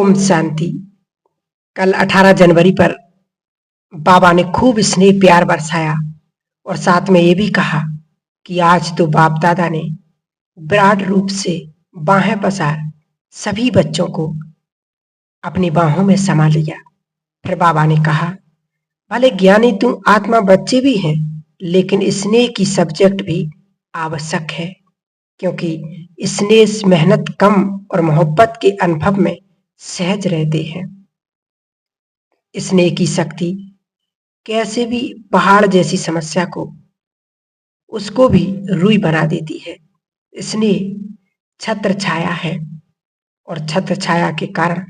ओम शांति। कल 18 जनवरी पर बाबा ने खूब स्नेह प्यार बरसाया और साथ में ये भी कहा कि आज तो बाप दादा ने विराट रूप से बाहें पसार सभी बच्चों को अपनी बाहों में समा लिया। फिर बाबा ने कहा, भले ज्ञानी तुम आत्मा बच्चे भी हैं, लेकिन स्नेह की सब्जेक्ट भी आवश्यक है, क्योंकि स्नेह मेहनत कम और मोहब्बत के अनुभव में सहज रहते हैं। स्नेह की शक्ति कैसे भी पहाड़ जैसी समस्या को उसको भी रुई बना देती है। स्नेह छत्र छाया है और छत्र छाया के कारण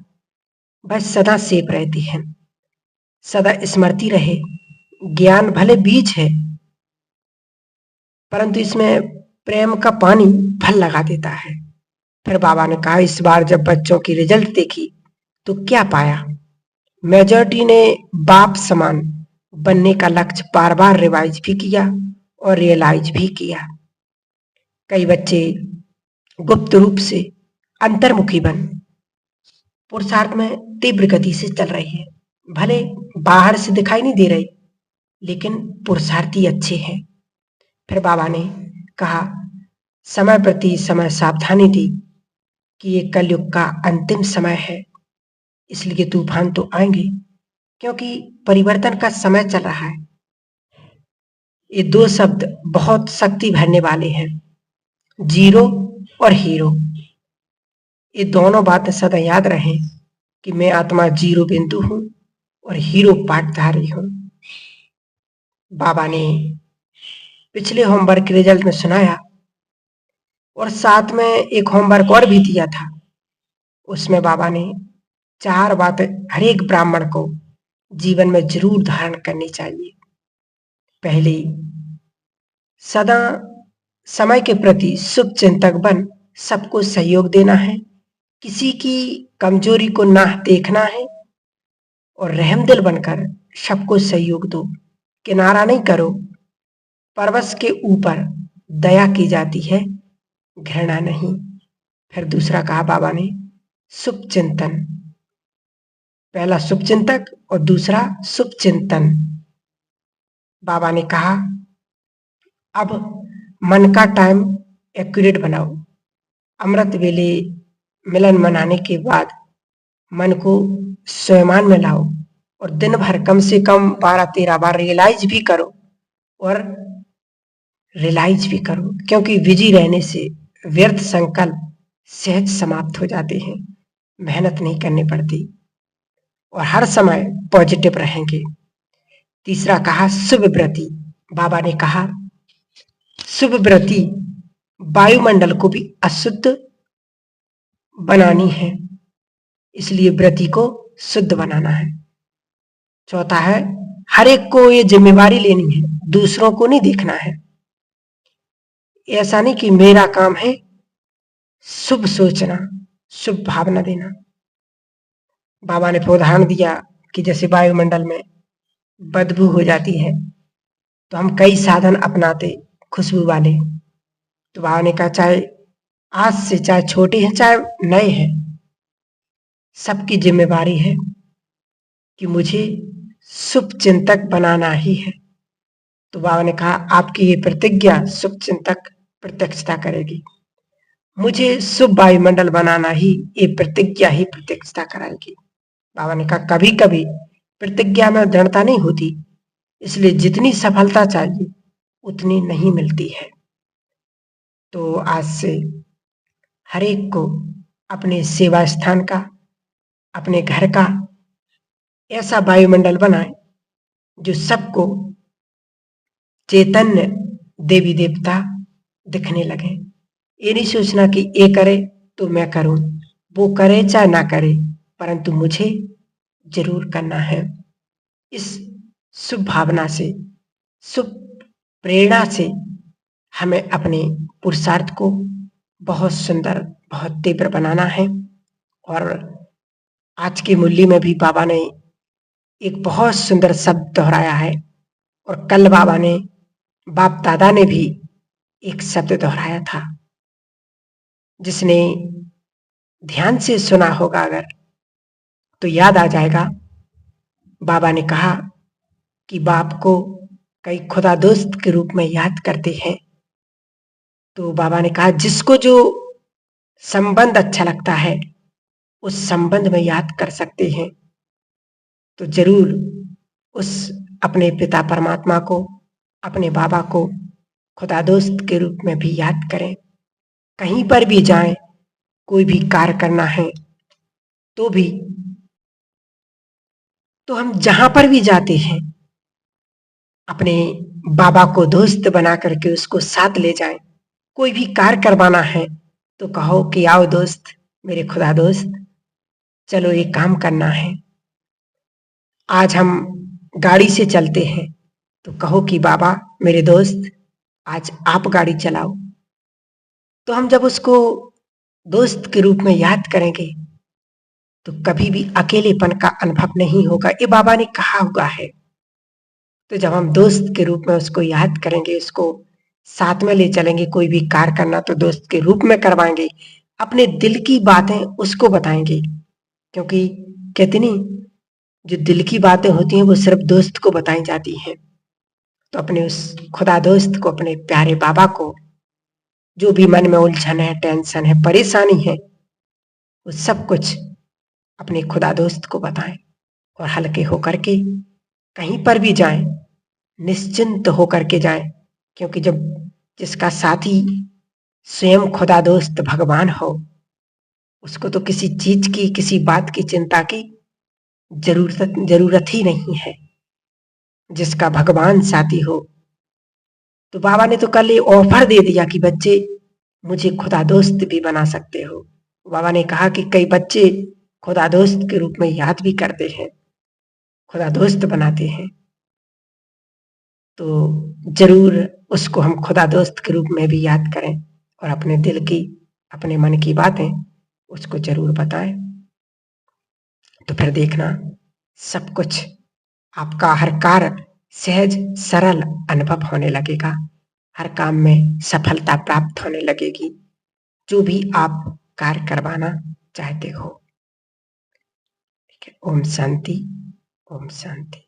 वह सदा सेफ रहती है। सदा स्मृति रहे, ज्ञान भले बीज है, परंतु इसमें प्रेम का पानी फल लगा देता है। फिर बाबा ने कहा, इस बार जब बच्चों की रिजल्ट देखी तो क्या पाया? मेजॉरिटी ने बाप समान बनने का लक्ष्य बार बार रिवाइज भी किया और रियलाइज भी किया। कई बच्चे गुप्त रूप से अंतर्मुखी बन पुरुषार्थ में तीव्र गति से चल रहे हैं। भले बाहर से दिखाई नहीं दे रहे, लेकिन पुरुषार्थी अच्छे हैं। फिर बाबा ने कहा, समय प्रति समय सावधानी दी कि ये कलयुग का अंतिम समय है, इसलिए तूफान तो आएंगे, क्योंकि परिवर्तन का समय चल रहा है। ये दो शब्द बहुत शक्ति भरने वाले हैं, जीरो और हीरो। ये दोनों बातें सदा याद रहें कि मैं आत्मा जीरो बिंदु हूं और हीरो पाठधारी हूं। बाबा ने पिछले होमवर्क के रिजल्ट में सुनाया और साथ में एक होमवर्क और भी दिया था। उसमें बाबा ने 4 बातें हर एक ब्राह्मण को जीवन में जरूर धारण करनी चाहिए। पहली, सदा समय के प्रति शुभ चिंतक बन सबको सहयोग देना है, किसी की कमजोरी को ना देखना है और रहमदिल बनकर सबको सहयोग दो। किनारा नहीं करो, परवश के ऊपर दया की जाती है, घृणा नहीं। फिर दूसरा कहा बाबा ने, शुभ चिंतन। पहला शुभ चिंतक और दूसरा शुभ चिंतन। बाबा ने कहा, अब मन का टाइम एक्यूरेट बनाओ। अमृत वेले मिलन मनाने के बाद मन को स्वयमान में लाओ और दिन भर कम से कम 12-13 बार रियलाइज भी करो और रियलाइज भी करो, क्योंकि बिजी रहने से व्यर्थ संकल्प सहज समाप्त हो जाते हैं, मेहनत नहीं करनी पड़ती और हर समय पॉजिटिव रहेंगे। तीसरा कहा शुभ व्रति। बाबा ने कहा, शुभ व्रति वायुमंडल को भी अशुद्ध बनानी है, इसलिए व्रति को शुद्ध बनाना है। चौथा है, हर एक को ये जिम्मेवारी लेनी है, दूसरों को नहीं देखना है। ऐसा नहीं कि मेरा काम है शुभ सोचना, शुभ भावना देना। बाबा ने उदाहरण दिया कि जैसे वायुमंडल में बदबू हो जाती है तो हम कई साधन अपनाते खुशबू वाले। तो बाबा ने कहा, चाहे आज से चाहे छोटे हैं चाहे नए हैं, सबकी जिम्मेवारी है कि मुझे शुभ चिंतक बनाना ही है। तो बाबा ने कहा, आपकी ये प्रतिज्ञा शुभ चिंतक प्रत्यक्षता करेगी। मुझे शुभ वायुमंडल बनाना ही ये प्रतिज्ञा ही प्रत्यक्षता कराएगी। बाबा ने कहा, कभी कभी प्रतिज्ञा में दृढ़ता नहीं होती, इसलिए जितनी सफलता चाहिए उतनी नहीं मिलती है। तो आज से हर एक को अपने सेवा स्थान का, अपने घर का ऐसा वायुमंडल बनाए जो सबको चैतन्य देवी देवता दिखने लगे। ये नहीं सोचना कि ये करे तो मैं करूं, वो करे चाहे ना करे, परंतु मुझे जरूर करना है। इस शुभ भावना से, शुभ प्रेरणा से हमें अपने पुरुषार्थ को बहुत सुंदर, बहुत तीव्र बनाना है। और आज की मुरली में भी बाबा ने एक बहुत सुंदर शब्द दोहराया है और कल बाबा ने, बाप दादा ने भी एक शब्द दोहराया था। जिसने ध्यान से सुना होगा, अगर तो याद आ जाएगा। बाबा ने कहा कि बाप को कई खुदा दोस्त के रूप में याद करते हैं। तो बाबा ने कहा जिसको जो संबंध अच्छा लगता है उस संबंध में याद कर सकते हैं, तो जरूर उस अपने पिता परमात्मा को, अपने बाबा को खुदा दोस्त के रूप में भी याद करें। कहीं पर भी जाएं, कोई भी कार्य करना है तो हम जहां पर भी जाते हैं अपने बाबा को दोस्त बना करके उसको साथ ले जाएं। कोई भी कार्य करवाना है तो कहो कि आओ दोस्त, मेरे खुदा दोस्त, चलो एक काम करना है। आज हम गाड़ी से चलते हैं तो कहो कि बाबा मेरे दोस्त, आज आप गाड़ी चलाओ। तो हम जब उसको दोस्त के रूप में याद करेंगे तो कभी भी अकेलेपन का अनुभव नहीं होगा। ये बाबा ने कहा हुआ है। तो जब हम दोस्त के रूप में उसको याद करेंगे, उसको साथ में ले चलेंगे, कोई भी कार्य करना तो दोस्त के रूप में करवाएंगे, अपने दिल की बातें उसको बताएंगे। क्योंकि कहते नहीं, जो दिल की बातें होती हैं वो सिर्फ दोस्त को बताई जाती हैं। तो अपने उस खुदा दोस्त को, अपने प्यारे बाबा को, जो भी मन में उलझन है, टेंशन है, परेशानी है, वो सब कुछ अपने खुदा दोस्त को बताएं और हल्के होकर के कहीं पर भी जाएं, निश्चिंत होकर के जाएं। क्योंकि जब जिसका साथी स्वयं खुदा दोस्त भगवान हो, उसको तो किसी चीज की, किसी बात की चिंता की जरूरत ही नहीं है। जिसका भगवान साथी हो, तो बाबा ने तो कल ये ऑफर दे दिया कि बच्चे मुझे खुदा दोस्त भी बना सकते हो। बाबा ने कहा कि कई बच्चे खुदा दोस्त के रूप में याद भी करते हैं, खुदा दोस्त बनाते हैं। तो जरूर उसको हम खुदा दोस्त के रूप में भी याद करें और अपने दिल की, अपने मन की बातें उसको जरूर बताएं। तो फिर देखना सब कुछ, आपका हर कार्य सहज सरल अनुभव होने लगेगा। हर काम में सफलता प्राप्त होने लगेगी, जो भी आप कार्य करवाना चाहते हो। ठीक है। ओम शांति, ओम शांति।